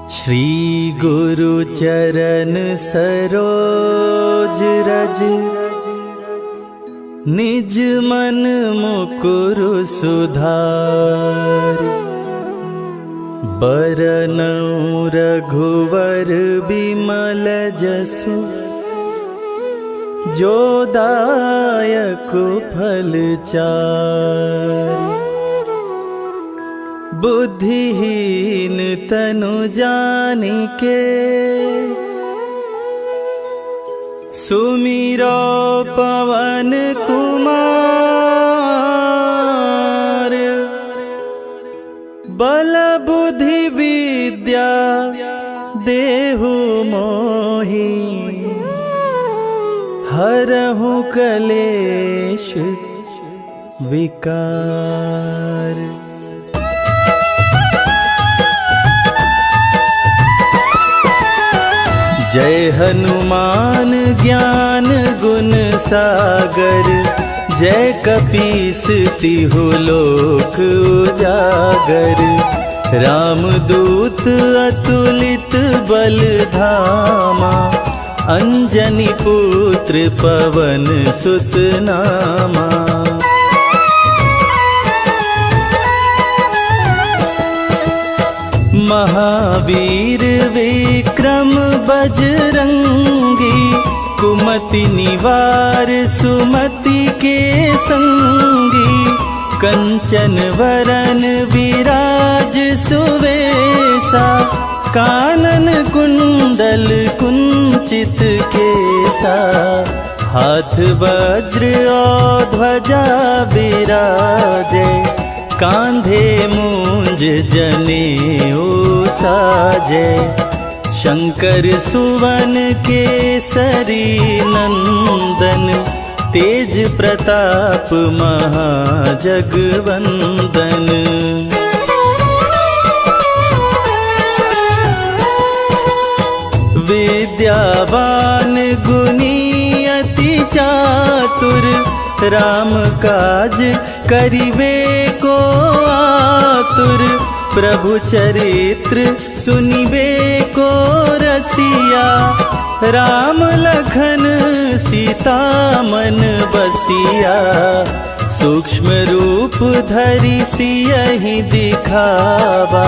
श्री गुरु चरण सरोज रज, निज मन मुकुरु सुधारि। बरनउँ रघुवर बिमल जसु, जो दायक फल चारि। बुद्धिहीन तनु जानिके, सुमिरो पवन कुमार। बल बुद्धि विद्या देहु मोहि, हरहु कलेश विकार। जय हनुमान ज्ञान गुण सागर, जय कपीस तिहु लोक उजागर। रामदूत अतुलित बल धामा, अंजनी पुत्र पवन सुत नामा। महावीर विक्रम बजरंगी, कुमति निवार सुमति के संगी। कंचन वरन विराज सुवेसा, कानन कुंडल कुंचित केसा। हाथ वज्र और ध्वजा बिराजे, कांधे मूंज जनेऊ साजे। शंकर सुवन केसरी नंदन, तेज प्रताप महाजगवंदन। विद्यावान गुणी अति चातुर, राम काज करिवे को आतुर। प्रभु चरित्र सुनिवे को रसिया, राम लखन सीता मन बसिया। सूक्ष्म रूप धरि सियहि दिखावा,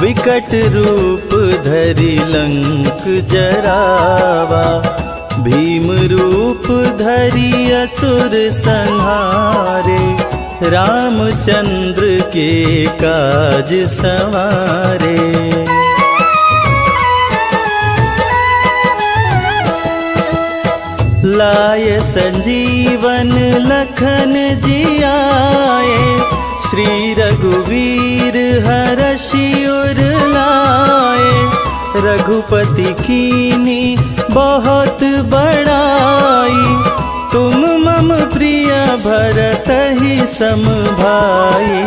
विकट रूप धरि लंक जरावा। भीम रूप धरि असुर संहारे, रामचंद्र के काज संवारे। लाय संजीवन लखन जियाए, श्री रघुवीर हरषि उर लाए। रघुपति कीन्ही बहुत बड़ाई, तुम मम प्रिय भरतहि सम भाई।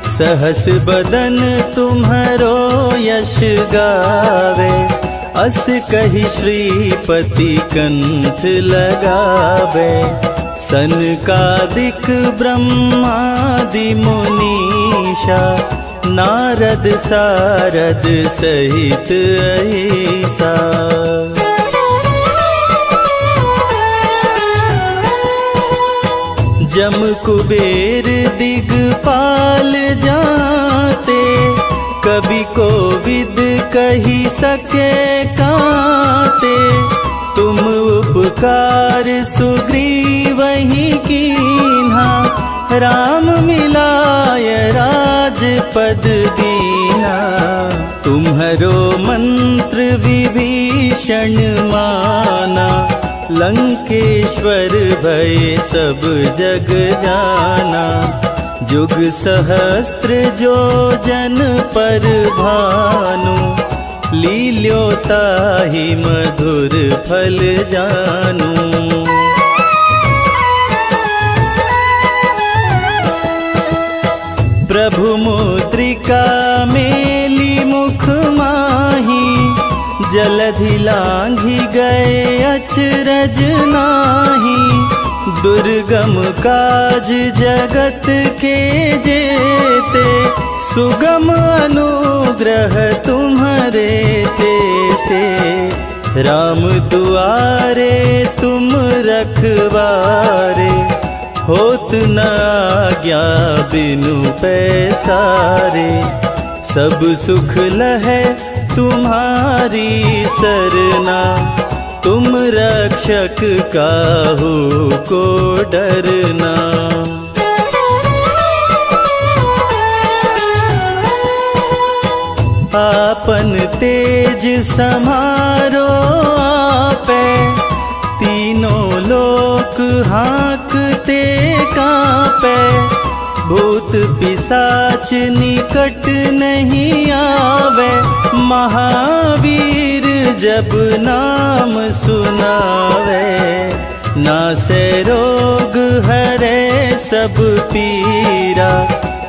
सहस बदन तुम्हरो यश गावे, अस कहि श्रीपति कंठ लगावे। सनकादिक ब्रह्मादि मुनीषा, नारद सारद सहित अहिसा। जम कुबेर दिगपाल जाते, कवि कोविद कहि सके काते। तुम उपकार सुग्रीवहि कीन्हा, राम मिलाय राजपद दीन्हा। तुम्हरो मंत्र विभीषण माना, लंकेश्वर भय सब जग जाना। जुग सहस्त्र जो जन पर भानु, लील्योताहि मधुर फल जानू। प्रभु मुद्रिका मेली मुख माही, जलधि लांघि गए अचरज नाही। दुर्गम काज जगत के जेते, सुगम अनुग्रह तुम्हारे ते राम दुआरे तुम रखवारे, होत न आज्ञा बिनु पैसारे। सब सुख लहै तुम्हारी सरना, तुम रक्षक काहू को डरना। आपन तेज समारो आपे, तीनों लोक हाँकते कांपे। भूत पिशाच निकट नहीं आवे, महावीर जब नाम सुनावे। नासे रोग हरे सब पीरा,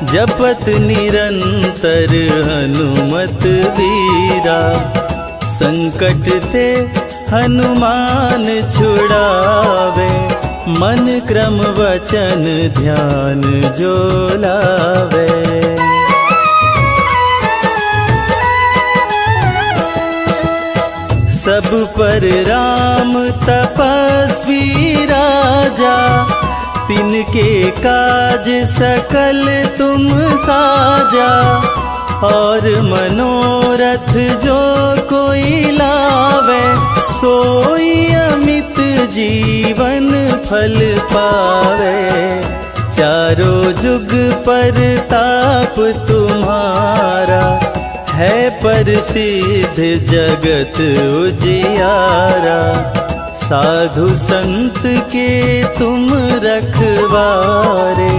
जपत निरंतर हनुमत वीरा। संकट ते हनुमान छुड़ावे, मन क्रम वचन ध्यान जो लावे। सब पर राम तपस्वी राजा, तिनके काज सकल तुम साजा। और मनोरथ जो कोई लावे, सोई अमित जीवन फल पावे। चारों जुग पर ताप तुम्हारा, है प्रसिद्ध जगत उजियारा। साधु संत के तुम रखवारे,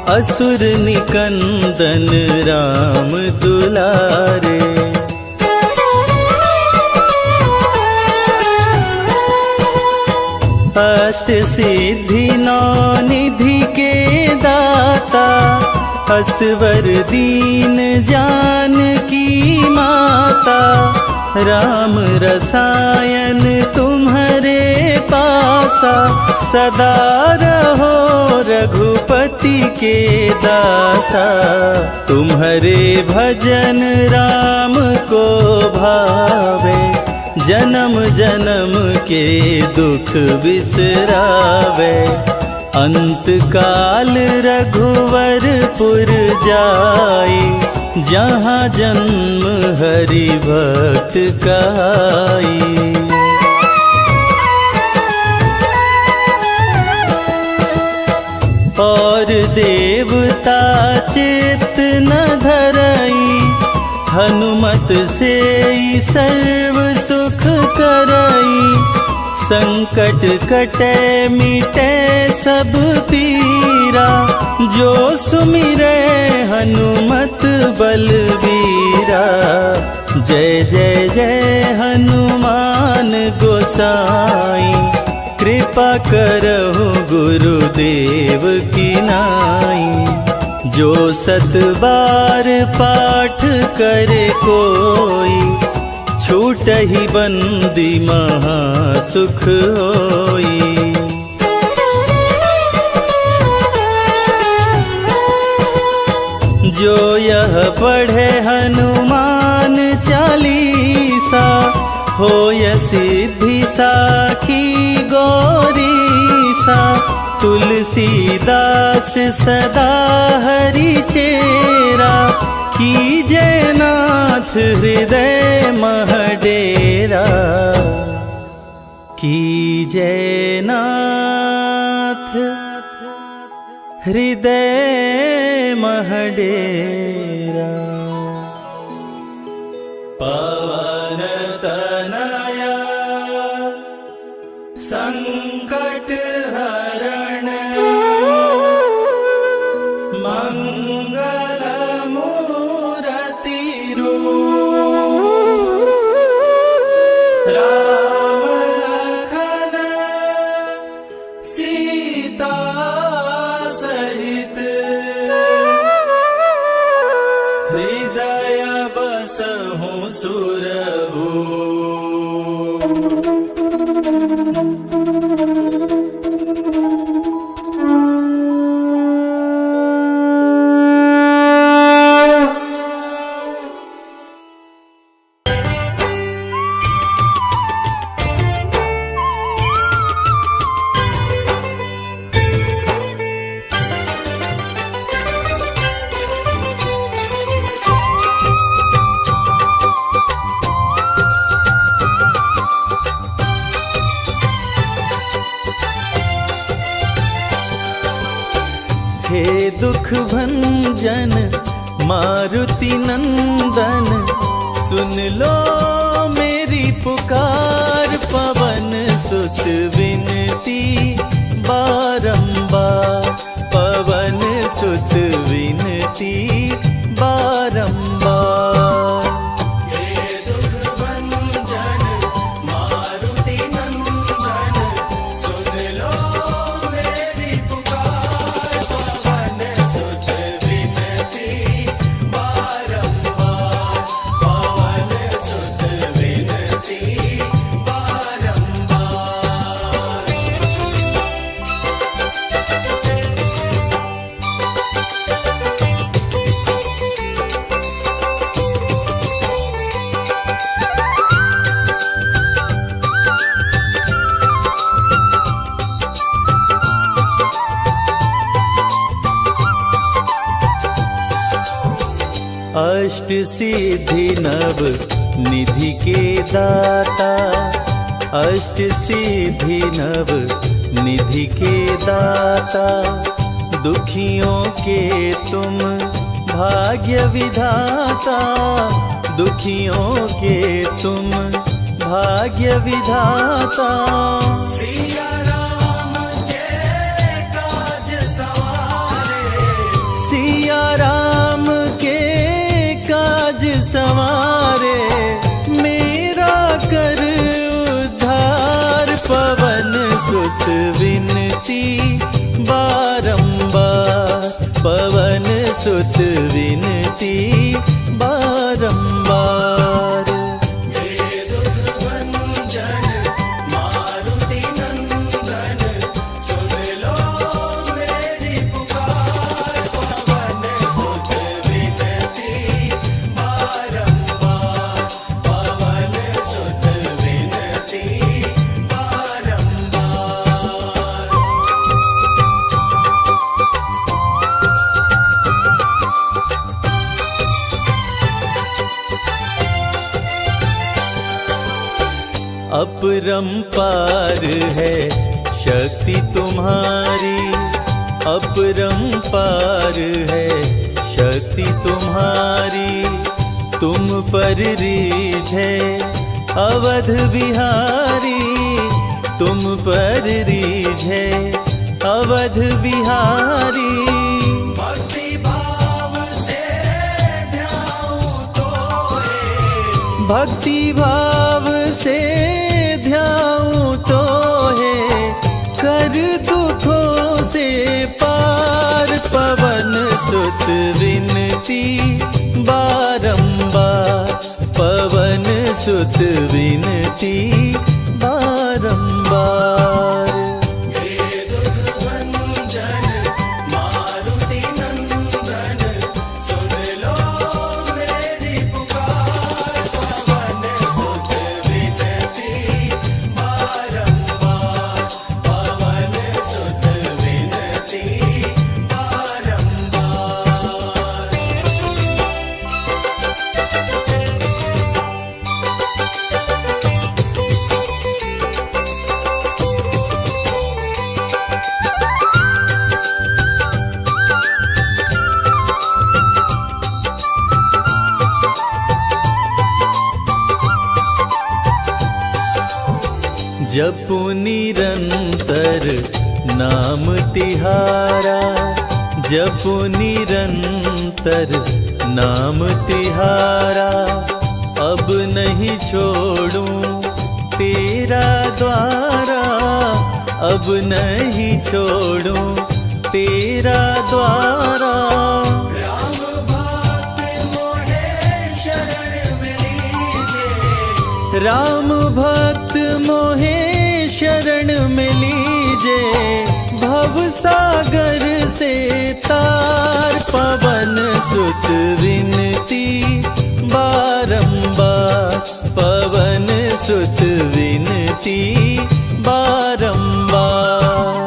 असुर निकंदन राम दुलारे। अष्ट सिद्धि नौ निधि के दाता, असवर दीन जानकी माता। राम रसायन तुम्हारे पासा, सदा रहो रघुपति के दासा। तुम्हारे भजन राम को भावे, जन्म जन्म के दुख बिसरावे। अंत काल रघुवरपुर जाई, जहाँ जन्म हरि भक्त कहाई। और देवता चित्त न धरई, हनुमत से सर्व सुख करई। संकट कटे मिटे सब पीरा, जो सुमिरे हनुमत बलबीरा। जय जय जय हनुमान गोसाई, कृपा करहु गुरुदेव की नाई। जो सत बार पाठ करे कोई, छूटहि बंदी महा सुख होई। जो यह पढ़े हनुमान चालीसा, होय सिद्धि साखी गौरीसा। तुलसीदास सदा हरि चेरा, कीजय नाथ हृदय मह डेरा। कीजय नाथ हृदय मह डेरा। पवन तनया संकट हरण, मंगल मूरति रूप। राम लखन सीता सहित, हृदय बसहु सुरभूप। दुख भंजन मारुति नंदन, सुन लो मेरी पुकार। पवन सुत विनती बारंबार, पवन सुत विनती बारंबार। अष्ट सिद्धि नव निधि के दाता, अष्ट सिद्धि नव निधि के दाता। दुखियों के तुम भाग्य विधाता, दुखियों के तुम भाग्य विधाता। सिया राम के काज सवारे, सिया राम के काज सवारे, मेरा कर उद्धार। पवन सुत विनती बारंबार, पवन सुत विनती बारंबार। अपरंपार है शक्ति तुम्हारी, अपरंपार है शक्ति तुम्हारी। तुम पर रीझे अवध बिहारी, तुम पर रीझे अवध बिहारी। भक्ति भाव से ध्याऊं तोहे, भक्ति भाव से ध्याऊं तोहे, कर दुखों से पार। पवन सुत विनती बारंबार, पवन सुत विनती बारंबार। जपु निरंतर नाम तिहारा, जपु निरंतर नाम तिहारा। अब नहीं छोड़ूं तेरा द्वारा, अब नहीं छोड़ूं तेरा द्वारा। राम भक्त मोहे शरण में लीजे, राम भक्त मोहे शरण में लीजे। भव सागर से तार, पवन सुत विनती बारंबार, पवन सुत विनती बारंबार।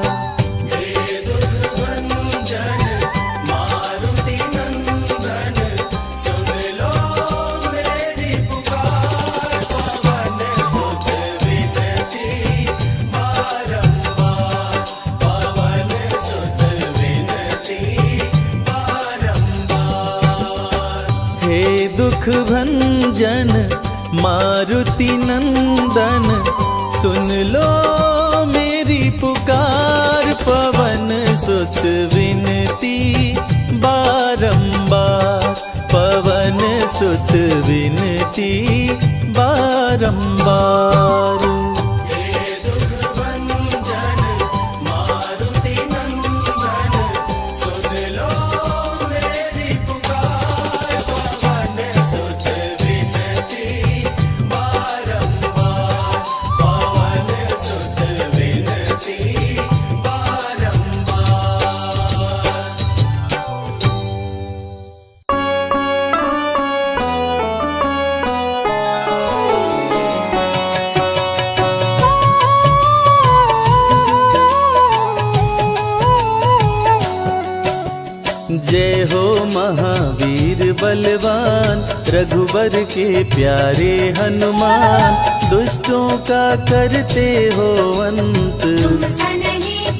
दुख भंजन मारुति नंदन, सुन लो मेरी पुकार। पवन सुत विनती बारंबार, पवन सुत विनती बारंबार। जय हो महावीर बलवान, रघुबर के प्यारे हनुमान। दुष्टों का करते हो अंत,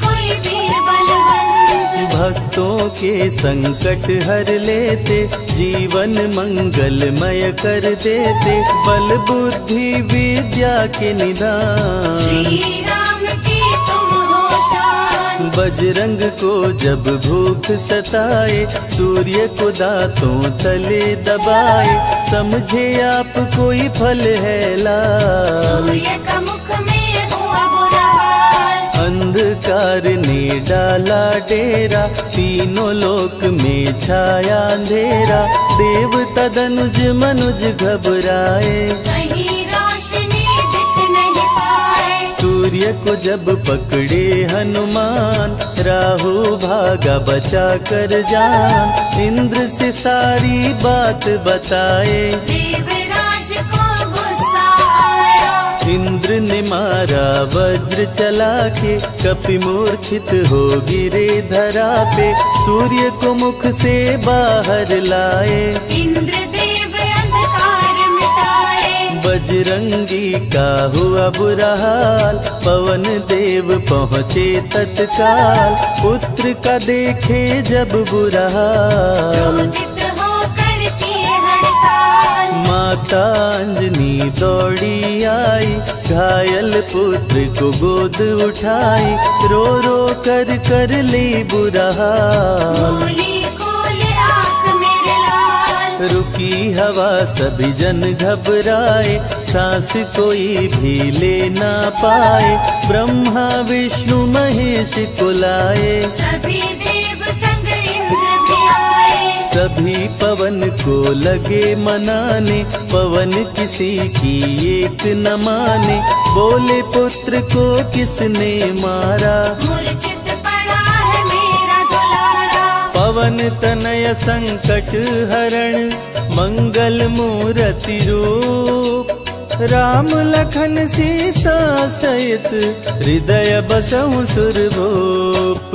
कोई वीर बलवंत। भक्तों के संकट हर लेते, जीवन मंगलमय कर देते। बल बुद्धि विद्या के निदान, श्री राम की तुम हो शान। बजरंग को जब भूख सताए, सूर्य को दांतों तले दबाए। समझे आप कोई फल है लाल, सूर्य का मुख में हुआ बुरा हाल। अंधकार ने डाला डेरा, तीनों लोक में छाया अंधेरा। देवता धनुज मनुज घबराए, कहीं रोशनी दिख नहीं पाए। सूर्य को जब पकड़े हनुमान, राहु भागा बचा कर जान। इंद्र से सारी बात बताए, देवराज को गुस्सा आया। इंद्र ने मारा वज्र चला के, कपि मूर्छित हो गिरे धरा पे। सूर्य को मुख से बाहर लाए, इंद्रदेव अंधकार मिटाए। बजरंगी का हुआ बुरा हाल, पवन देव पहुँचे तत्काल। पुत्र का देखे जब बुरा हाल, क्रोधित होकर किए हड़ताल। माता अंजनी दौड़ी आई, घायल पुत्र को गोद उठाई। रो रो कर ली बुरा हाल, बोली खोले आँख मेरे लाल। रुकी हवा सभी जन घबराए, सांस कोई भी ले ना पाए। ब्रह्मा विष्णु महेश को लाए, सभी देव संग इंद्र भी आए। सभी पवन को लगे मनाने। पवन किसी की एक न माने, बोले पुत्र को किसने मारा। मूर्छित पड़ा है मेरा दुलारा। पवन तनय संकट हरण, मंगल मूर्ति रूप। राम लखन सीता सहित, हृदय बसहु सुरभूप।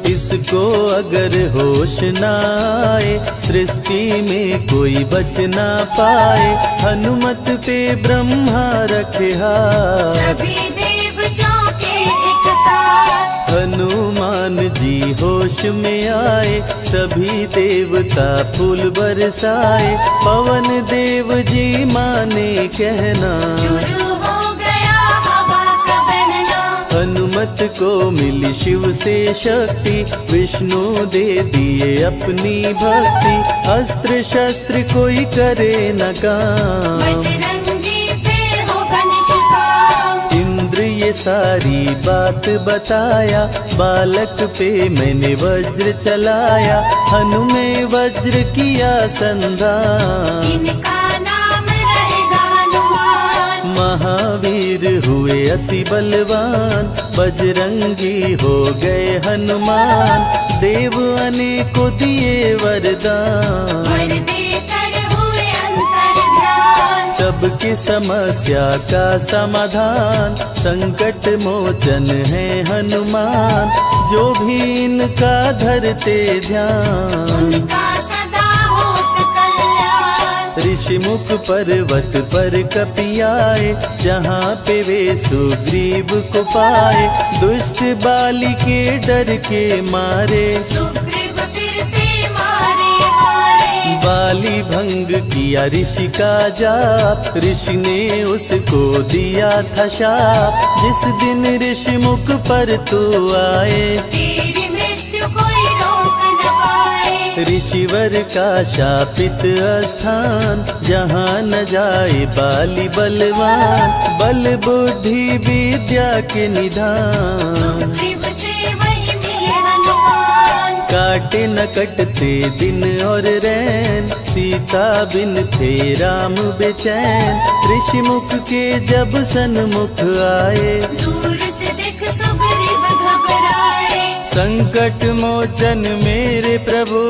इसको अगर होश न आए, सृष्टि में कोई बच ना पाए। हनुमत पे ब्रह्मा रखे हाथ, सभी देव चौके एक साथ। हनुमान जी होश में आए, सभी देवता फूल बरसाए। पवन देव जी माने कहना, शुरू हो गया हवा का बहना। हनुमत को मिली शिव से शक्ति, विष्णु दे दिए अपनी भक्ति। अस्त्र शस्त्र कोई करे न काम, बजरंगी पे होगा निष्काम। इंद्र ये सारी बात बताया, बालक पे मैंने वज्र चलाया। हनुमे वज्र किया संधान, इनका नाम रहेगा हनुमान। महावीर हुए अति बलवान, बजरंगी हो गए हनुमान। देव अनेको दिए वरदान, वर देकर हुए अंतर ध्यान। सबकी समस्या का समाधान, संकट मोचन है हनुमान। जो भी इनका धरते ध्यान, उनका सदा होत कल्याण। ऋषि मुख पर्वत पर कपि आए, जहाँ पे वे सुग्रीव को पाए। दुष्ट बाली के डर के मारे, सुग्रीव फिरते मारे हारे। बाली भंग किया ऋषि का जाप, ऋषि ने उसको दिया था शाप। जिस दिन ऋषि मुख पर तू आए, तेरी मृत्यु कोई रोक न पाए। ऋषिवर का शापित स्थान, जहाँ न जाए बाली बलवान। बल बुद्धि विद्या के निधान, सुग्रीव से वही मिले हनुमान। काटे न कटते दिन और रैन, सीता बिन थे राम बेचैन। ऋषि मुख के जब सन्मुख आए, दूर से देख सुग्रीव घबराए। संकट मोचन मेरे प्रभु,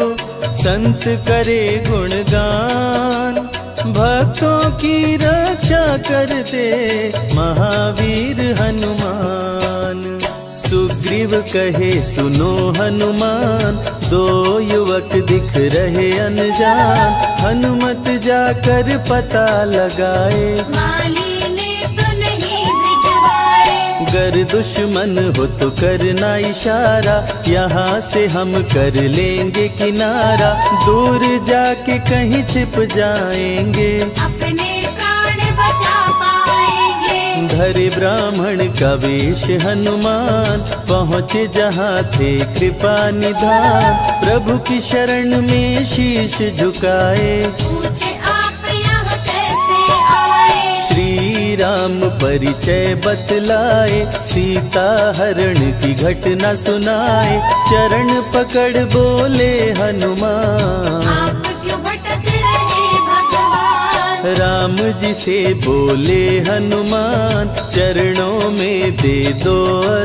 संत करे गुणगान। भक्तों की रक्षा करते महावीर हनुमान। सुग्रीव कहे सुनो हनुमान, दो युवक दिख रहे अनजान। हनुमत जाकर पता लगाए, माली ने तो नहीं भिजवाए। गर दुश्मन हो तो करना इशारा, यहाँ से हम कर लेंगे किनारा। दूर जाके कहीं छिप जाएंगे, अपने प्राण बचा पाएंगे। धरे ब्राह्मण का वेश हनुमान, पहुँचे जहाँ थे कृपा निधान। प्रभु की शरण में शीश झुकाए, पूछे आप यहाँ कैसे आए। श्री राम परिचय बतलाए। सीता हरण की घटना सुनाए, चरण पकड़ बोले हनुमान। आप क्यों भटक रहे भगवान। राम जी से बोले हनुमान, चरणों में दे दो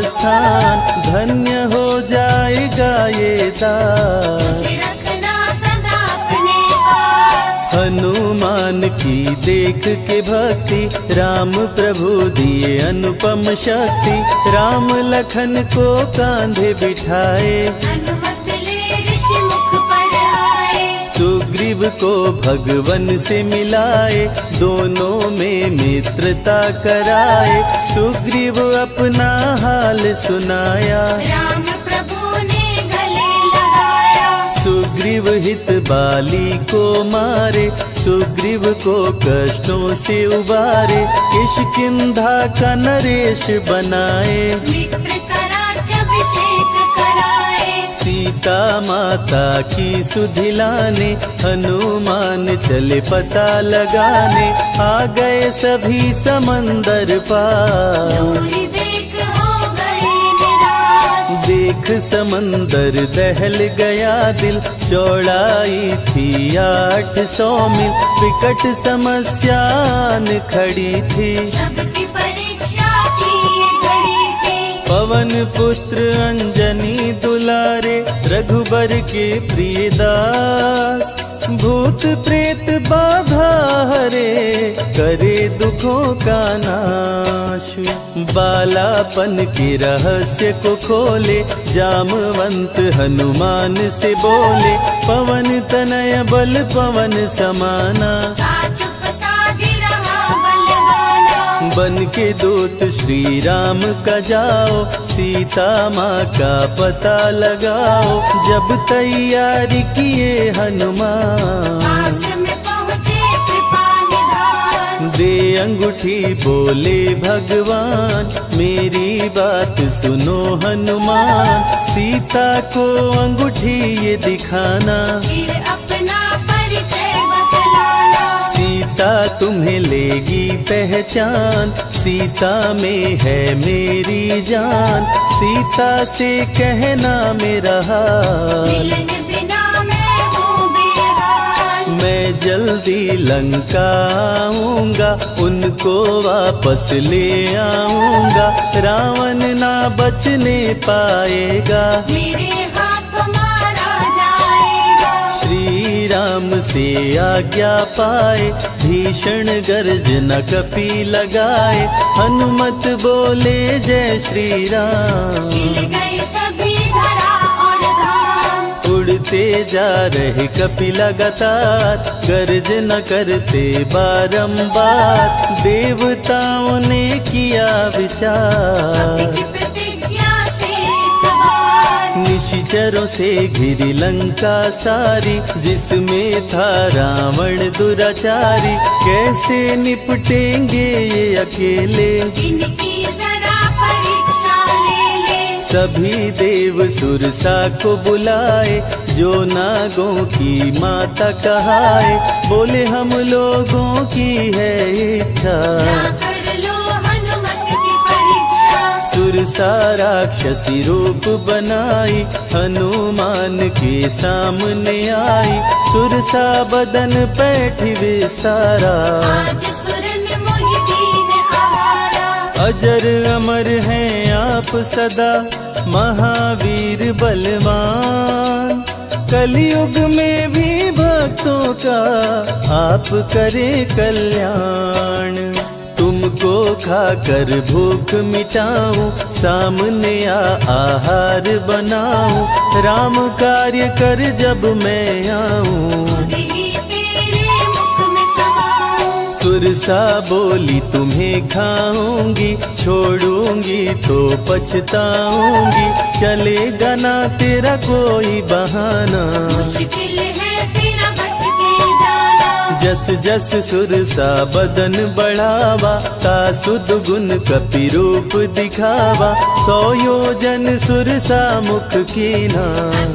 स्थान। धन्य हो जाएगा ये दास, मुझे रखना सदा अपने पास। हनुमान की देख के भक्ति, राम प्रभु दिए अनुपम शक्ति। राम लखन को कांधे बिठाए, अनुमत ले ऋषि मुख पर आए। सुग्रीव को भगवन से मिलाए, दोनों में मित्रता कराए। सुग्रीव अपना हाल सुनाया, राम प्रभु ने गले लगाया। सुग्रीव हित बाली को मारे, सुग्रीव को कष्टों से उबारे। किष्किंधा का नरेश बनाए, मित्र का राज्याभिषेक कराए। सीता माता की सुधि लाने। हनुमान चले पता लगाने, आ गए सभी समंदर पार। दूरी देख हो गए निराश। देख समंदर दहल गया दिल, चौड़ाई थी 800 मील। विकट समस्यान खड़ी थी, सबकी परीक्षा की ये घड़ी थी। पवन पुत्र अंजनी दुलारे, रघुबर के प्रिय दास। भूत प्रेत बाधा हरे, करे दुखों का नाश। बालापन के रहस्य को खोले, जामवंत हनुमान से बोले। पवन तनय बल पवन समाना, चुप साधी रहा बलवाना। बन के दूत श्री राम का जाओ, सीता माँ का पता लगाओ। जब तैयारी किए हनुमान, पास में पहुँचे कृपा निधान। दे अंगूठी बोले भगवान, मेरी बात सुनो हनुमान। सीता को अंगूठी ये दिखाना, फिर अपना परिचय बतलाना। सीता तुम्हें लेगी पहचान। सीता में है मेरी जान, सीता से कहना मेरा हाल। मिलन बिना मैं हूँ बेहाल। मैं जल्दी लंका आऊंगा, उनको वापस ले आऊंगा। रावण ना बचने पाएगा, मेरे हाथ मारा जाएगा। श्री राम से आज्ञा पाए, भीषण गर्जना कपि लगाए। हनुमत बोले जय श्री राम, मिल गए सभी धरा और धाम। उड़ते जा रहे कपि लगातार, गर्जना करते बारंबार। देवताओं ने किया विचार, प्रतिज्ञा से एक बार। निशिचरों से घिरी लंका सारी, जिसमें था रावण दुराचारी। कैसे निपटेंगे ये अकेले, इनकी जरा परीक्षा ले ले। सभी देव सुरसा को बुलाए, जो नागों की माता कहाए। बोले हम लोगों की है इच्छा, कर लो हनुमत की परीक्षा। सुरसा राक्षसी रूप बनाई, हनुमान के सामने आई। सुरसा बदन पैठी विस्तारा, आज सुर में मोहि दीन आहारा। अजर अमर हैं आप सदा, महावीर बलवान। कलयुग में भी भक्तों का आप करें कल्याण। तुमको खाकर भूख मिटाऊं, सामने आहार बनाऊं। राम कार्य कर जब मैं आऊं, यही तेरे मुख में समाऊं। सुरसा बोली तुम्हें खाऊंगी, छोड़ूंगी तो पछताऊंगी। चलेगा ना तेरा कोई बहाना, मुश्किल है तेरा बच के जाना। जस जस सुरसा बदन बढ़ावा, ता सुध गुण कपि रूप दिखावा। 100 योजन सुरसा मुख कीना,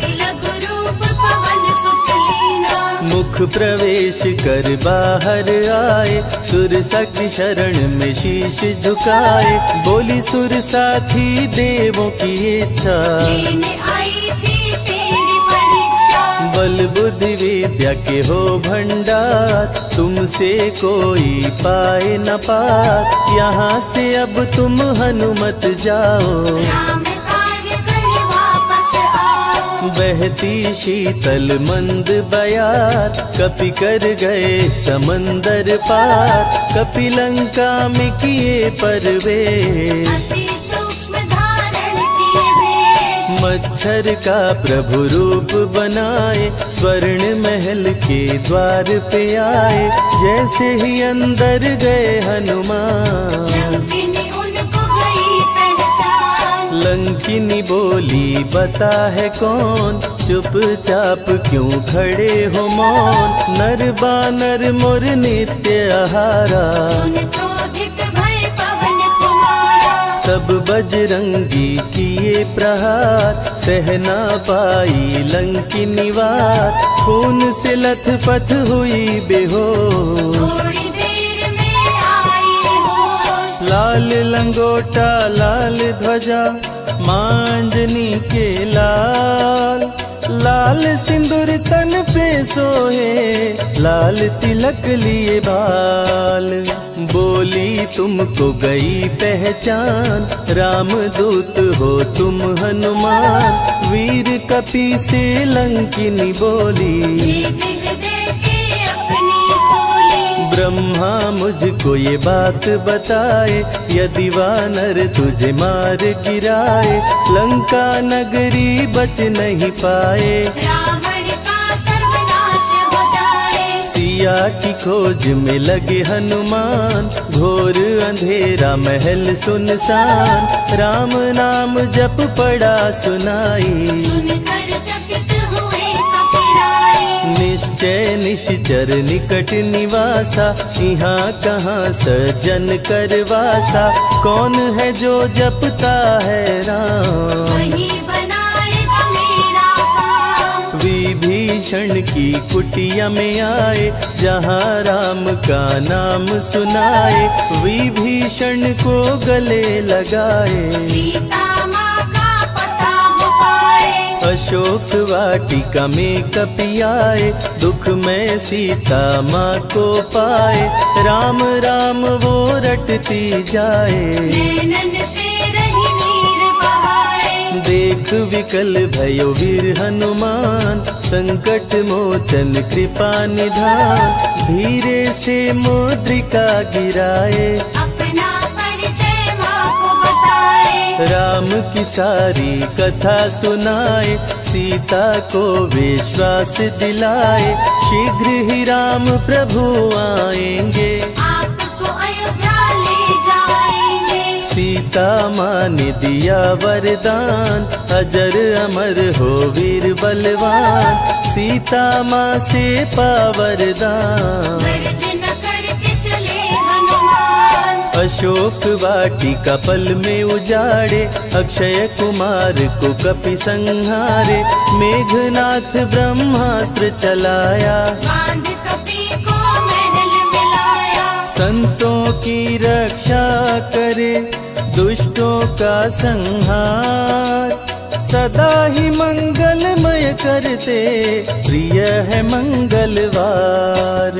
तिलक रूप पवन सुख लीना। मुख प्रवेश कर बाहर आए, सुरसा की शरण में शीश झुकाए। बोली सुरसा थी देवों की इच्छा, लेने आई थी तेरी परीक्षा। बल बुद्धि विद्या के हो भंडार, तुमसे कोई पाए न पार। यहाँ से अब तुम हनुमत जाओ, राम कार्य कर वापस आओ। बहती शीतल मंद बयार, कपि कर गए समंदर पार। कपि लंका में किए प्रवेश, अति सूक्ष्म धारण किए वेश। मच्छर का प्रभु रूप बनाए, स्वर्ण महल के द्वार पे आए। जैसे ही अंदर गए हनुमान, लंकिनी उनको गई पहचान। लंकिनी बोली बता है कौन, चुपचाप क्यों खड़े हो मौन। नर बानर मोर नित्य आहारा, सुन क्रोधित भय पवन कुमारा। तब बजरंगी किए प्रहार, सहना पाई लंकिनी वार। खून से लथपथ हुई बेहोश, थोड़ी देर में आई होश। लाल लंगोटा लाल ध्वजा, मांजनी के लाल। लाल सिंदूर तन पे सोहे, लाल तिलक लिए बाल। बोली तुमको गई पहचान, राम दूत हो तुम हनुमान। वीर कपि से लंकिनी बोली, देह देके अपनी खोली। ब्रह्मा मुझको ये बात बताए, यदि वानर तुझे मार गिराए। लंका नगरी बच नहीं पाए, रावण का सर्वनाश हो जाए। सिया की खोज में लगे हनुमान, घोर अंधेरा महल सुनसान। राम नाम जप पड़ा सुनाई, सुनकर चकित हुए कपिराए। निश्चय निश्चर निकट निवासा, यहाँ कहाँ सज्जन करवासा। कौन है जो जपता है राम, वही बनाएगा मेरा काम। विभीषण की कुटिया में आए, जहाँ राम का नाम सुनाए। विभीषण को गले लगाए, सीता माँ का पता हो पाए। अशोक वाटिका में कपि आए, दुख में सीता माँ को पाए। राम राम वो रटती जाए, नैनन से रही नीर बहाए। देख विकल भयो वीर हनुमान, संकट मोचन कृपा निधान। धीरे से मुद्रिका गिराए, अपना परिचय माँ को बताए। राम की सारी कथा सुनाए। सीता को विश्वास दिलाए, शीघ्र ही राम प्रभु आएंगे। आपको अयोध्या ले जाएंगे। सीता सीता माँ ने दिया वरदान, अजर अमर हो वीर बलवान, सीता माँ से पा वरदान। गर्जन करके चले हनुमान, अशोक वाटिका पल में उजाड़े, अक्षय कुमार को कपि संहारे, मेघनाथ ब्रह्मास्त्र चलाया, बांध कपि को महल मिलाया। संतों की रक्षा करे, दुष्टों का संहार, सदा ही मंगलमय करते, प्रिय है मंगलवार।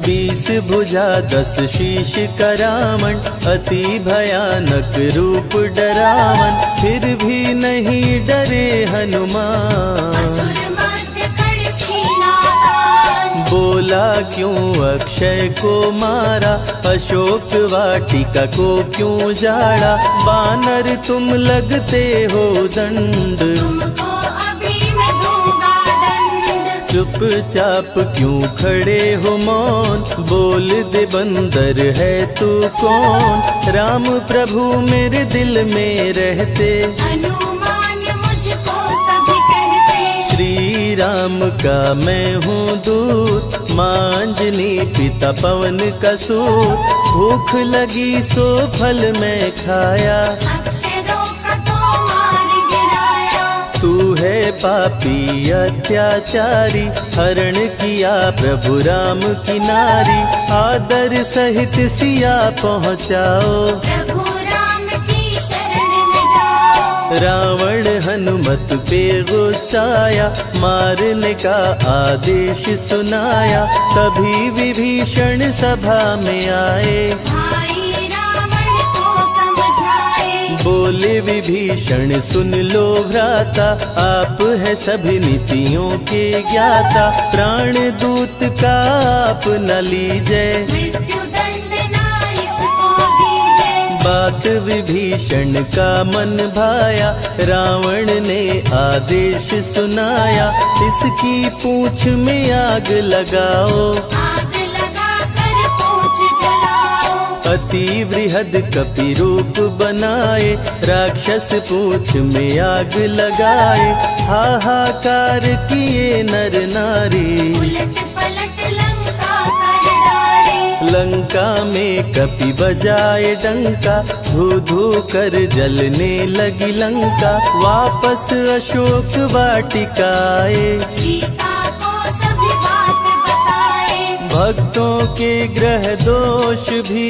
20 भुजा 10 शीश का रावण, अति भयानक रूप डरावन, फिर भी नहीं डरे हनुमान। असुर मध्य खड़ सीना तान, बोला क्यों अक्षय को मारा, अशोक वाटिका को क्यों जाड़ा, बानर तुम लगते हो दंड, तुमको अभी मैं दूंगा दंड। चुपचाप क्यों खड़े हो मौन, बोल दे बंदर है तू कौन, राम प्रभु मेरे दिल में रहते, हनुमान मुझको सभी कहते। श्री राम का मैं हूँ दूत, मांजनी पिता पवन का सूत, भूख लगी सो फल मैं खाया, अक्षरों का तो मार गिराया। तू है पापी अत्याचारी, हरण किया प्रभु राम की नारी, आदर सहित सिया पहुँचाओ, प्रभु राम की शरण में जाओ। रावण हनुमत पे गुस्साया, मारने का आदेश सुनाया, तभी विभीषण सभा में आए, भाई रावण को समझाए। बोले विभीषण सुन लो भ्राता, आप है सभी नीतियों के ज्ञाता, प्राण दूत का आप न लीजिए, मृत्यु दंड ना इसको दीजिए। बात विभीषण का मन भाया, रावण ने आदेश सुनाया, इसकी पूंछ में आग लगाओ, आग लगा कर पूछ जलाओ। अति वृहद कपि रूप बनाए, राक्षस पूंछ में आग लगाए, हाहाकार किए नर नारी, उलट पलट लंका कर डाले। लंका में कपि बजाए डंका, धू धू कर जलने लगी लंका, वापस अशोक वाटिका आए, सीता को सभी बात बताए। भक्तों के ग्रह दोष भी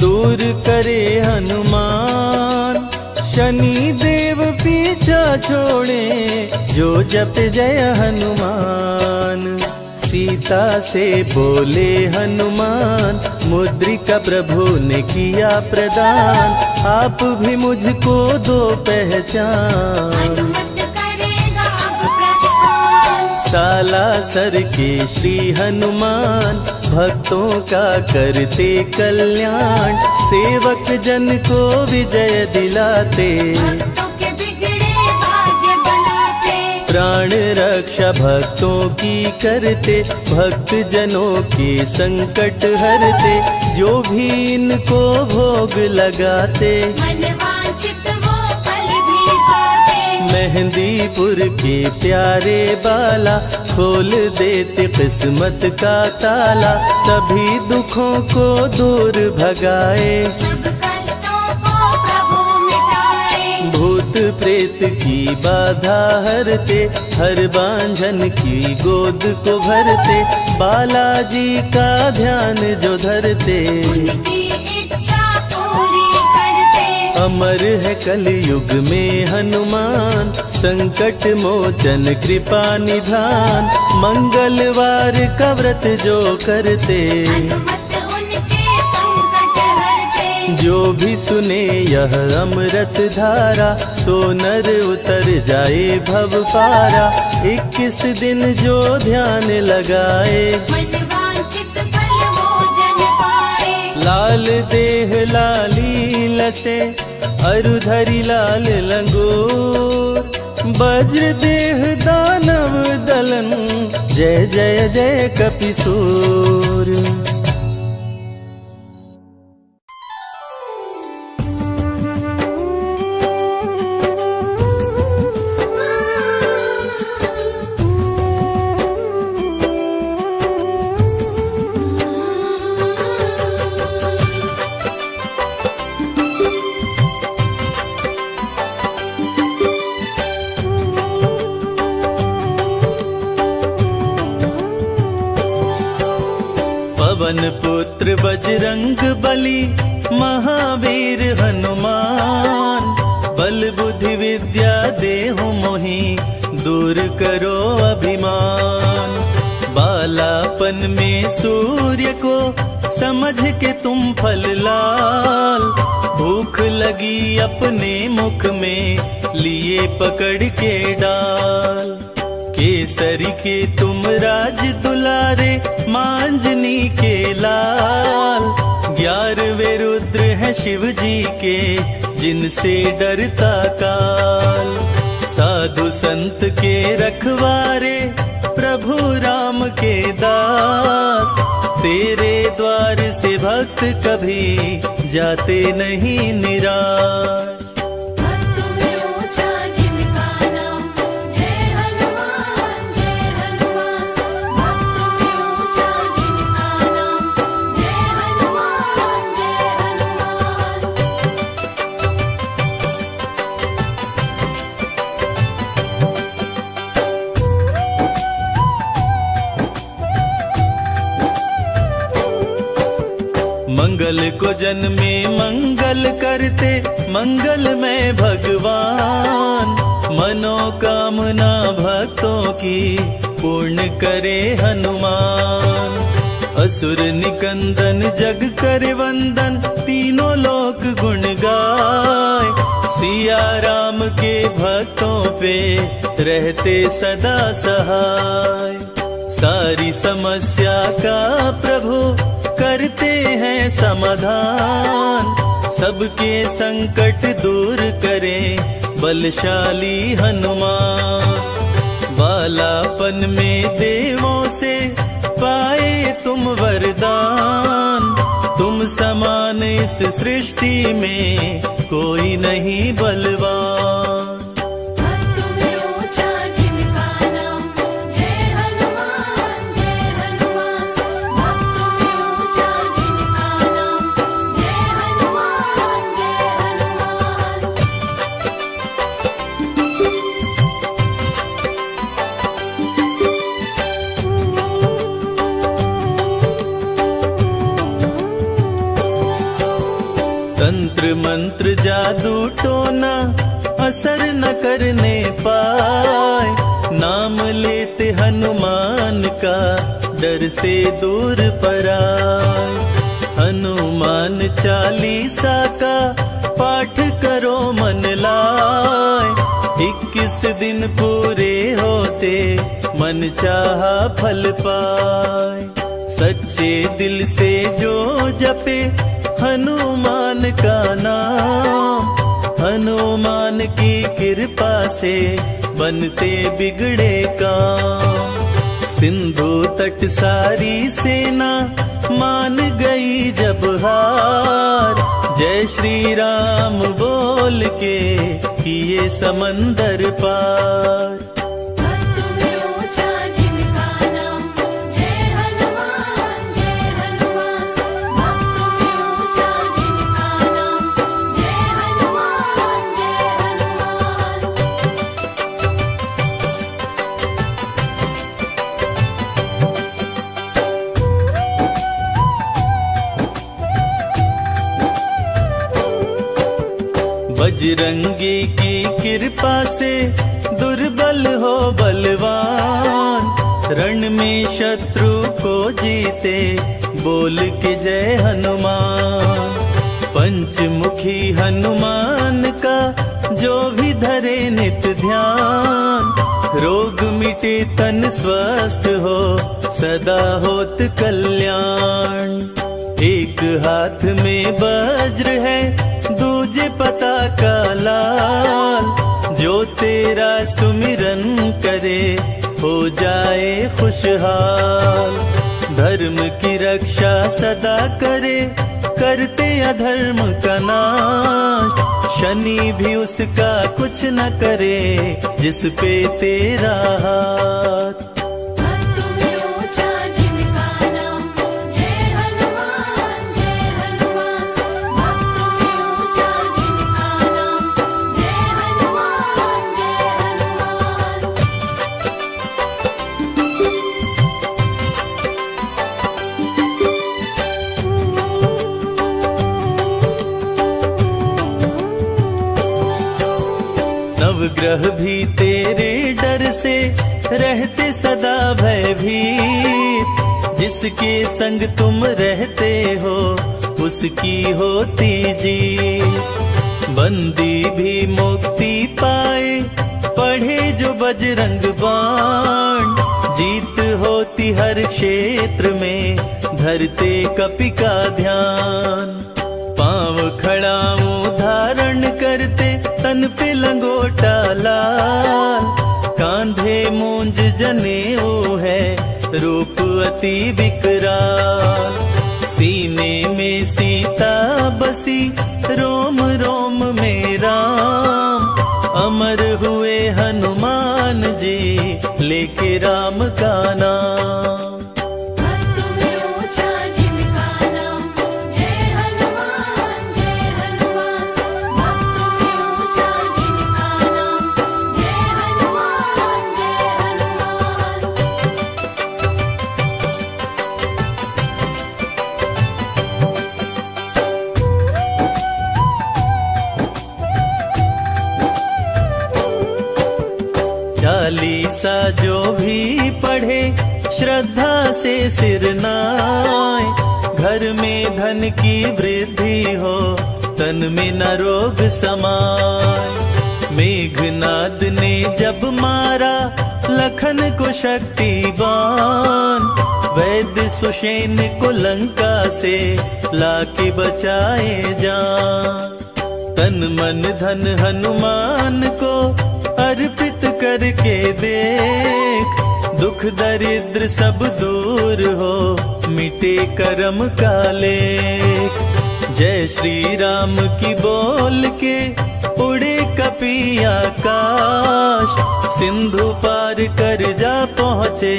दूर करे हनुमान, शनि देव पीछा छोड़े, जो जप जय हनुमान। सीता से बोले हनुमान, मुद्रिका प्रभु ने किया प्रदान, आप भी मुझको दो पहचान। हनुमत करेगा अब प्रस्थान, सालासर के श्री हनुमान, भक्तों का करते कल्याण, सेवक जन को विजय दिलाते, भक्तों के बिगड़े भाग्य बनाते। प्राण रक्षा भक्तों की करते, भक्त जनों के संकट हरते, जो भी इनको भोग लगाते, मनवांछित वो फल भी पाते। मेहंदीपुर के प्यारे बाला, खोल देते किस्मत का ताला, सभी दुखों को दूर भगाए, सब कष्टों को प्रभु मिटाए। भूत प्रेत की बाधा हरते, हर बांझन की गोद को भरते, बालाजी का ध्यान जो धरते, उनकी इच्छा पूरी करते। अमर है कलयुग में हनुमान, संकट मोचन कृपा निधान, मंगलवार का व्रत जो करते, हनुमत उनके संकट हरते। जो भी सुने यह अमृत धारा, सो नर उतर जाए भव पारा, 21 दिन जो ध्यान लगाए, मनवांछित फल वो जन पाए। लाल देह लाली लसे, अरुधरी लाल लंगोर, वज्र देह दानव दलन, जय जय जय कपिसूर। पवन पुत्र बजरंग बली, महावीर हनुमान। बल बुद्धि विद्या देहु मोहि, दूर करो अभिमान। बालापन में सूर्य को, समझ के तुम फल लाल। भूख लगी अपने मुख में, लिए पकड़ के डाल। केसरी के तुम राज दुलारे, मांजनी के लाल। 11वें रुद्र हैं शिव जी के, जिनसे डरता काल। साधु संत के रखवारे, प्रभु राम के दास। तेरे द्वार से भक्त कभी, जाते नहीं निराश। भक्त में ऊंचा जिनका नाम, जय हनुमान जय हनुमान। भक्त में ऊंचा जिनका नाम, जय हनुमान जय हनुमान। मंगल को जन्मे मंगल करते, मंगल में भगवान। मनोकामना भक्तों की, पूर्ण करे हनुमान। असुर निकंदन जग करे वंदन, तीनों लोक गुण गाय। सिया राम के भक्तों पे, रहते सदा सहाय। सारी समस्या का प्रभु, करते हैं समाधान। सबके संकट दूर करें, बलशाली हनुमान। बालापन में देवों से, पाए तुम वरदान। तुम समान इस सृष्टि में, कोई नहीं बलवान। भक्त में ऊंचा जिनका नाम, जय हनुमान जय हनुमान। भक्त में ऊंचा जिनका नाम, जय हनुमान जय हनुमान। तंत्र मंत्र जादू टोना, असर न करने पाए। नाम लेते हनुमान का, डर से दूर पराए। हनुमान चालीसा का, पाठ करो मन लाए। 21 दिन पूरे होते, मन चाहा फल पाए। सच्चे दिल से जो जपे, हनुमान का नाम। हनुमान की कृपा से, बनते बिगड़े काम। सिंधु तट सारी सेना, मान गई जब हार। जय श्री राम बोल के, किए समंदर पार। भक्त में ऊंचा जिनका नाम, जय हनुमान जय हनुमान। भक्त में ऊंचा जिनका नाम, जय हनुमान जय हनुमान। बजरंगी की कृपा से, दुर्बल हो बलवान। रण में शत्रु को जीते, बोल के जय हनुमान। पंचमुखी हनुमान का, जो भी धरे नित ध्यान। रोग मिटे तन स्वस्थ हो, सदा होत कल्याण। एक हाथ में वज्र है, दूजे पता का लाल। जो तेरा सुमिरन करे, हो जाए खुशहाल। धर्म की रक्षा सदा करे, करते अधर्म का नाश। शनि भी उसका कुछ न करे, जिस पे तेरा हाथ। भक्त में ऊंचा जिनका नाम, जय हनुमान जय हनुमान। भक्त में ऊंचा जिनका नाम, जय हनुमान जय हनुमान। नवग्रह भी तेरे डर से रहते सदा भयभीत। जिसके संग तुम रहते हो उसकी होती जीत। बंदी भी मुक्ति पाए पढ़े जो बजरंग बाण। जीत होती हर क्षेत्र में धरते कपि का ध्यान। पांव खड़ाऊं धारण करते तन पे लंगोटा लाल। कांधे मूंज जनेऊ है रूप अति विकराल। सीने में सीता बसी रोम रोम में राम। अमर हुए हनुमान जी लेके राम का नाम। भक्त में ऊंचा जिनका नाम जय हनुमान जय हनुमान। भक्त में ऊंचा जिनका नाम जय हनुमान जय हनुमान। चालीसा जो भी पढ़े श्रद्धा से सिर नाए। घर में धन की वृद्धि हो तन में न रोग समाए। मेघनाद ने जब मारा लखन को शक्तिवान। वैद्य सुषेण को लंका से लाके बचाए जान। तन मन धन हनुमान को अर्पित करके देख। दुख दरिद्र सब दूर हो मिटे कर्म का लेख। जय श्री राम की बोल के उड़े कपि आकाश। सिंधु पार कर जा पहुँचे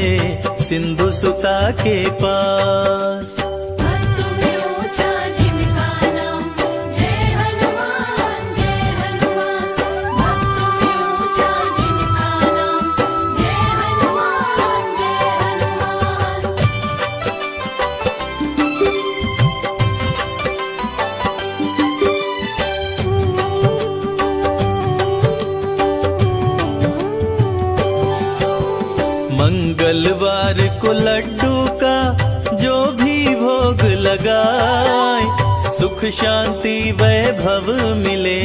सिंधु सुता के पास। भक्त में ऊंचा जिनका नाम जय हनुमान जय हनुमान। भक्त में ऊंचा जिनका नाम जय हनुमान जय हनुमान। मंगलवार को लड्डू का जो भी भोग लगाए। सुख शांति वैभव मिले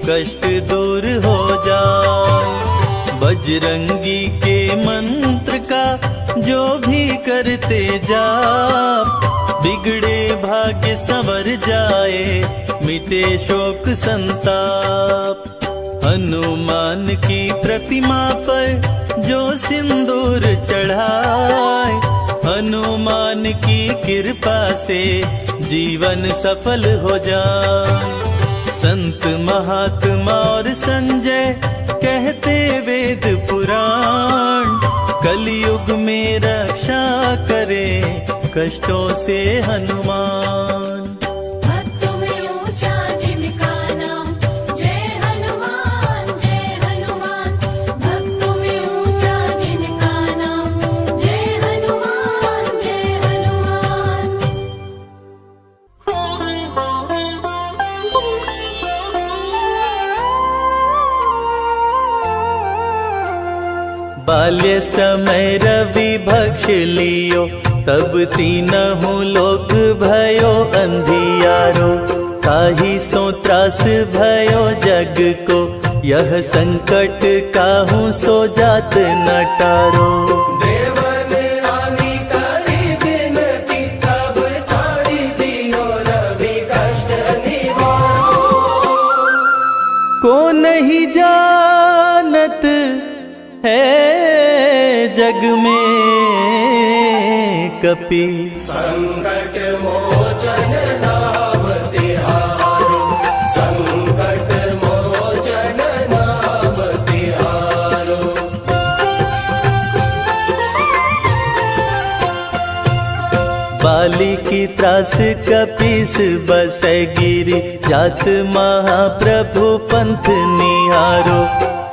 कष्ट दूर हो जाए। बजरंगी के मंत्र का जो भी करते जाप। बिगड़े भाग्य संवर जाए मिटे शोक संताप। हनुमान की प्रतिमा पर जो सिंदूर चढ़ाए। हनुमान की कृपा से जीवन सफल हो जाए। संत महात्मा और संजय कहते वेद पुराण। कलयुग में रक्षा करे कष्टों से हनुमान। भक्त में ऊंचा जिनका नाम जय हनुमान जय हनुमान। भक्त में ऊंचा जिनका नाम जय हनुमान जय हनुमान। बाल्य समय रवि भक्ष लियो तब तीनहु लोक भयो अंधियारो। ताहि सो त्रास भयो जग को यह संकट काहू सो जात न टारो। देवन रानी करी बिनती तब छाड़ी दियो रवि कष्ट निवारो। को नहीं जानत है जग में कपि। संकट मोचन नाम तिहारो। संकट मोचन नाम तिहारो। बाली की त्रास कपीस बसै गिरी। जात महाप्रभु पंथ निहारो।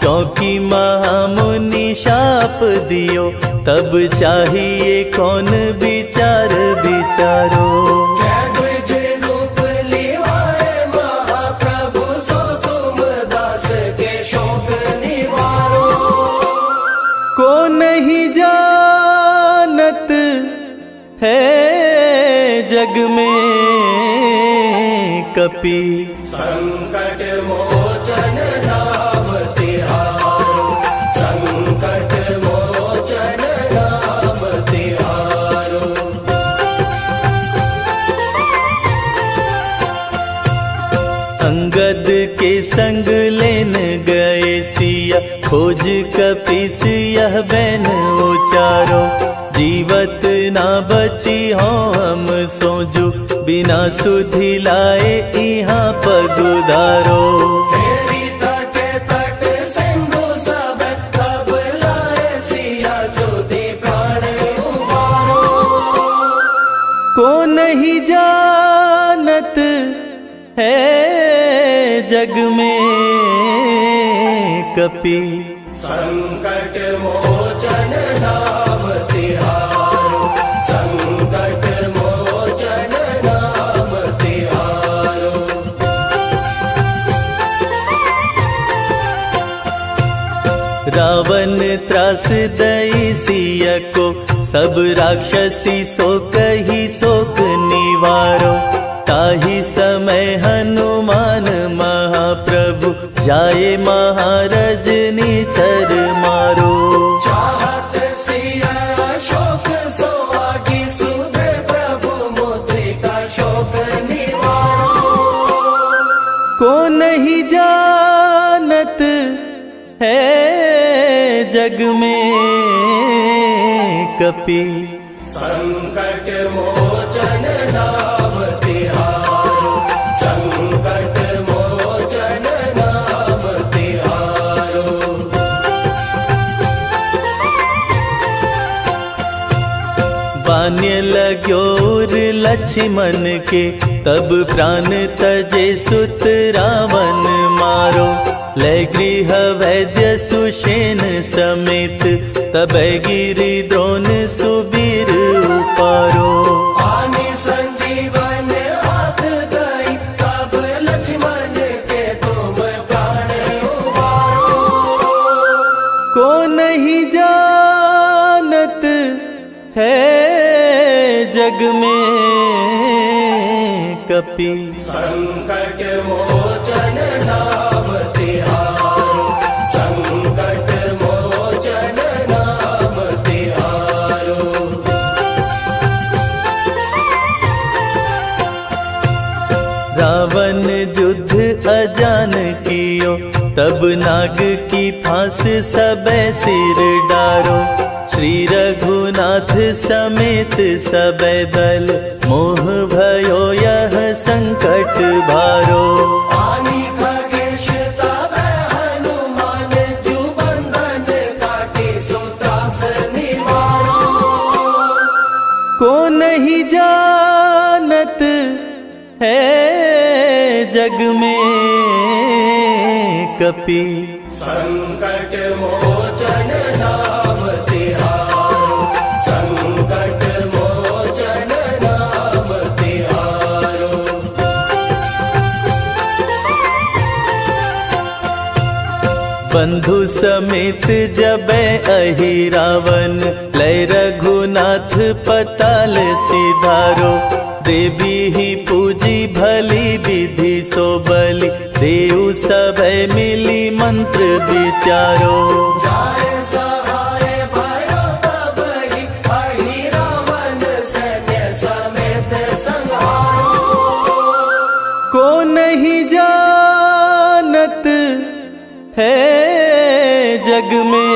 चौकी महामुनि शाप दियो तब चाहिए कौन विचार विचारो। द्विज रूप लिवाए महाप्रभु सो तुम दास के शोक निवारो। कपि। संकट मोचन नाम तिहारो, संकट मोचन नाम तिहारो। अंगद के संग लेन गए सिया, खोज कपीस यह बैन उचारो। जीवत ना बची हो हम सोजू, बिना सुधि लाए यहाँ पगुधारो। तेरी तटे तट सिंधु सब, तब लाए सिया सुधि प्राण उबारो। को नहीं जानत है जग में कपि। संकट मोचन नाम तिहारो, संकट मोचन नाम तिहारो। रावण त्रास दई सिया को, सब राक्षसी सो कही शोक निवारो। ताहि समय हनुमान महाप्रभु, जाए महाराज निचर मारो। चाहत सिया शोक सोहागी, सुधे प्रभु मुद्रिका शोक निवारो। को नहीं जानत है जग में कपि। संकट मोचन नाम तिहारो, संकट मोचन नाम तिहारो। बान्य लग्योर लक्ष्मण के, तब प्राण तजे सुत रावण मारो। ले गृह वैद्य सुषेण समेत, तबै गिरि द्रोण सुबीर उपारो। आनि संजीवन हाथ दई, तब लक्ष्मण के तुम प्राण उबारो। को नहीं जानत है जग में कपि। संकट मोचन नाम तिहारो, संकट मोचन नाम तिहारो। रावण युद्ध अजान कियो, तब नाग की फांस सबे सिर डारो। श्री रघुनाथ समेत सबे दल, मोह भयो यह संकट भारो। आनि खगेश तब हनुमान, जु बंधन काटी सुत्रास निवारो। को नहीं जानत है जग में कपि। संकट मोचन नाम तिहारो, संकट मोचन नाम तिहारो। बंधु समेत जबै अहि रावण, लय रघुनाथ पताल सिधारो। देवी ही पूजी भली विधि सो बलि, देव सबे मिली मंत्र विचारो। जाए सहाय भयो तब ही, अहि रावण सैन्य समेत संहारो। को नहीं जानत है जग में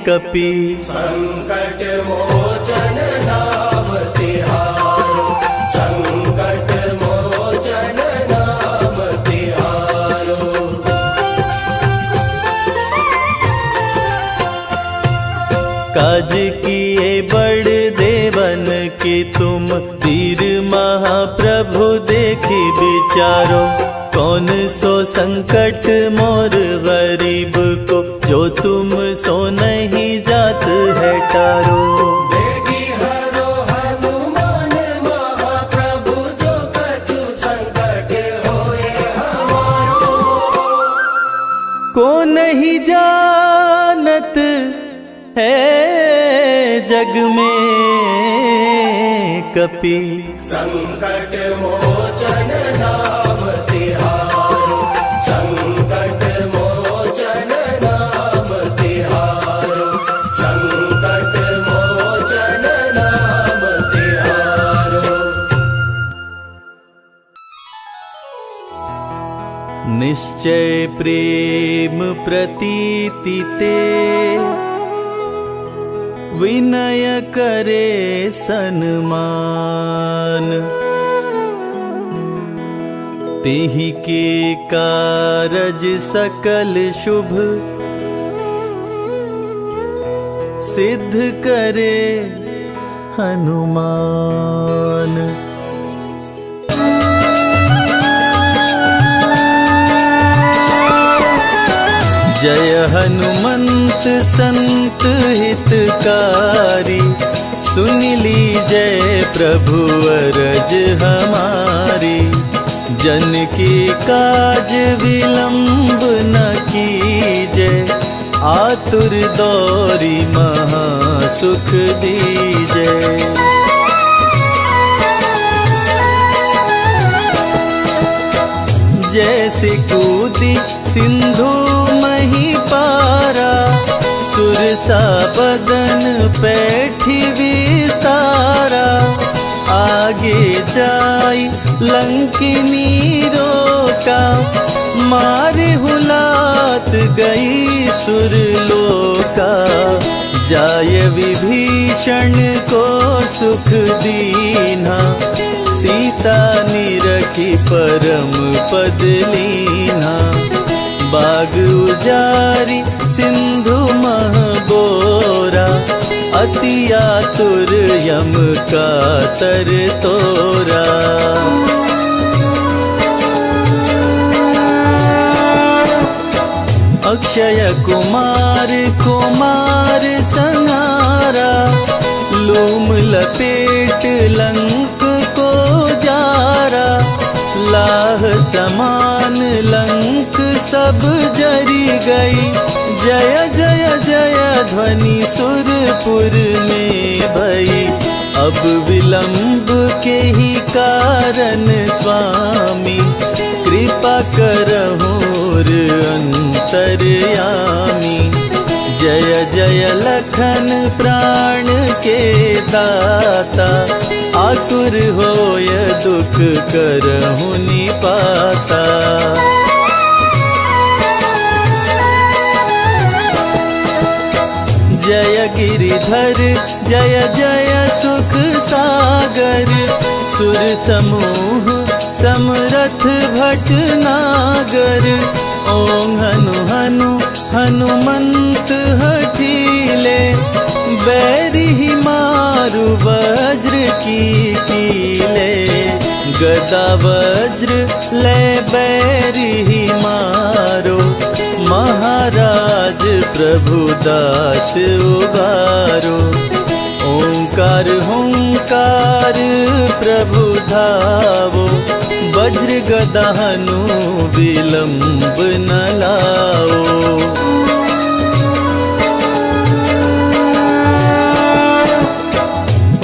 कपि। संकट मोचन नाम तिहारो, संकट मोचन नाम तिहारो। काज किए बड़ देवन के तुम, वीर महाप्रभु देखी विचारो। कौन सो संकट मोर गरीब को, जो तुम सो नहीं जात है टारो। देगी हरो हनुमान महाप्रभु, जो कछु संकट होए हमारो। को नहीं जानत है जग में कपि संकट मोचन नाम तिहारो, संकट मोचन नाम तिहारो, संकट मोचन नाम तिहारो। निश्चय प्रेम प्रतीति ते विनय करे सन्मान, तेहि के कारज सकल शुभ सिद्ध करे हनुमान। जय हनुमंत संत हितकारी, सुन लीजय प्रभु अरज हमारी। जन के काज विलंब न कीजय, आतुर दौरी महा सुख दीजय। जैसे कूदी सिंधु मही पारा, सुरसा बदन पैठी विस्तारा। आगे जाई लंकिनी रोका, मारे हुलात गई सुरलोका। जाय विभीषण को सुख दीना, सीता निरखी परम पद लीना। बाग उजारी सिंधु मह बोरा, अति आतुर यम का तर तोरा। अक्षय कुमार कुमार संहारा, लूम लपेट लंक को जारा। लाह समान लंक सब जरी गई, जय जय जय ध्वनि सुरपुर में भई। अब विलंब के ही कारण स्वामी, कृपा करहुर अंतर्यामी। जय जय लखन प्राण के दाता, आतुर होय दुख करहु निपाता। जय गिरिधर जय जय सुख सागर, सुर समूह समरथ भटनागर। ओम हनु हनु हनुमंत हठीले, बैरी मारु वज्र की कीले। गदा वज्र ले बैरी मारो, महाराज प्रभु दास उबारो। ओंकार हुंकार प्रभु धावो, वज्र गदा हनु विलंब न लाओ।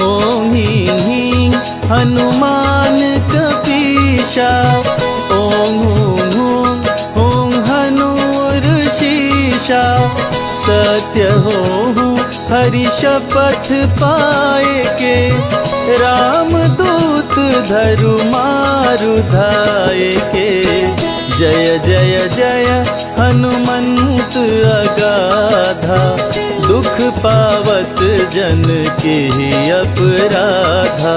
ओम ह्रीं ह्रीं हनुमान कपीशा, ओम हूं हूं हूं हनुर शीशा। सत्य होहु हरि शपथ पाए के, राम दूत धरु मारु धाये के। जय जय जय हनुमंत अगाधा, दुख पावत जन के अपराधा।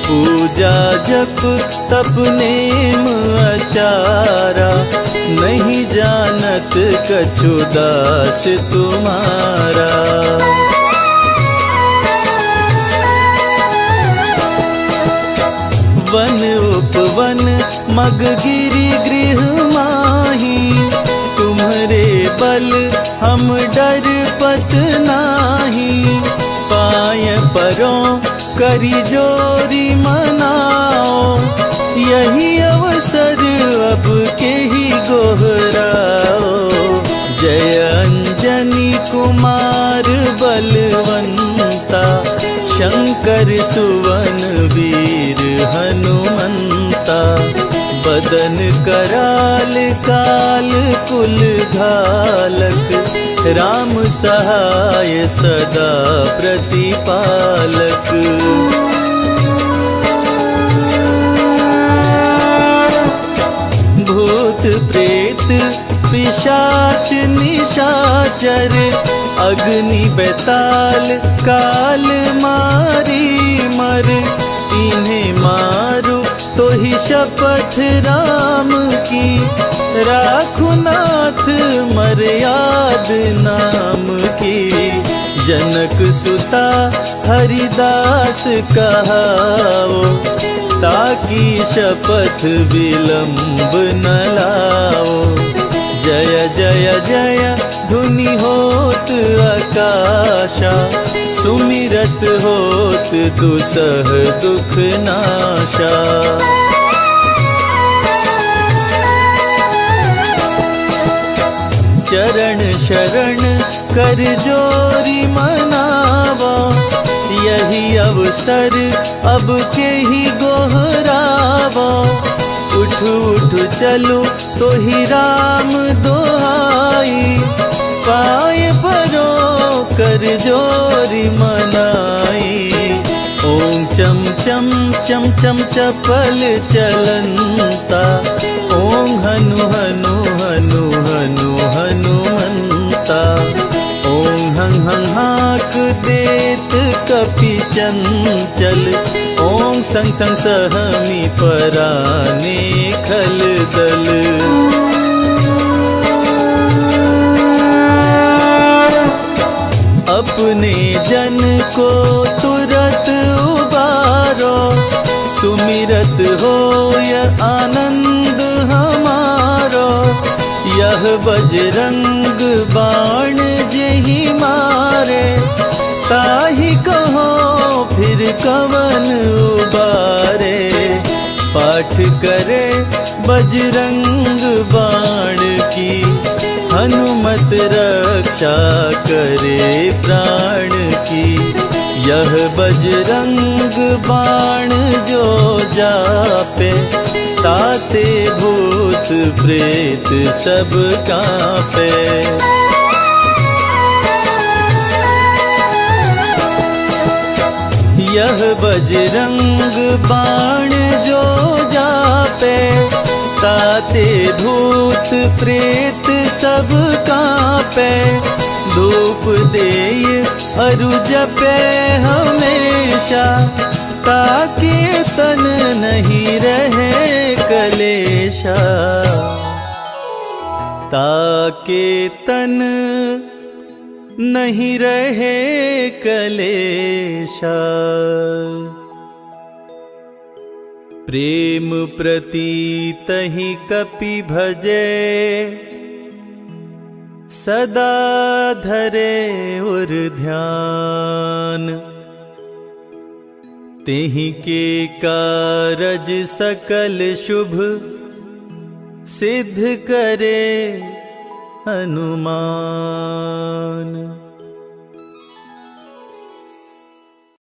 पूजा जप तप नेम आचारा, नहीं जानत कछु दास तुम्हारा। वन उपवन मग गिरि गृह माही, तुम्हारे बल हम डर पत नाही। पाय परों करी जोरी मनाओ, यही अवसर अब के ही गोहराओ। जय अंजनी कुमार बलवंता, शंकर सुवन मदन कराल काल कुल घालक, राम सहाय सदा प्रतिपालक। भूत प्रेत पिशाच निशाचर, अग्नि बेताल काल मारी मर। इन्हें मारू तो ही शपथ राम की, राखु नाथ मर्याद नाम की। जनक सुता हरिदास कहाओ, ताकि शपथ विलंब न लाओ। जय जय जय धुनि होत आकाशा, सुमिरत होत दुसह दुख नाशा। चरण शरण कर जोरी मनावा, यही अवसर अब के ही गोहरावा। उठ उठ चलो तो ही राम दोहाई, पाए परो कर जोरी मनाई। ओम चम चम चम चम चपल चलंता, ओम हनु हनु हनु हनु हनुमंता। ओम हं हं हाक देत कपि चंचल, ओम संग संग सहमी पराने खल दल। अपने जन को तुरत उबारो, सुमिरत होय आनंद हमारो। यह बजरंग बाण जेहि मारे, ताहि कहो फिर कवन उबारे। पाठ करे बजरंग बाण की, हनुमत रक्षा करे प्राण की। यह बजरंग बाण जो जापे, ताते भूत प्रेत सब कांपे। यह बजरंग बाण जो जापे, ताते भूत प्रेत सब कांपे। धूप देय अरु जपे हमेशा, ताके तन नहीं रहे कलेशा। ताके तन नहीं रहे कलेशा। प्रेम प्रतीतहि कपि भजे, सदा धरे उर ध्यान। तेहि के कारज सकल शुभ, सिद्ध करे हनुमान।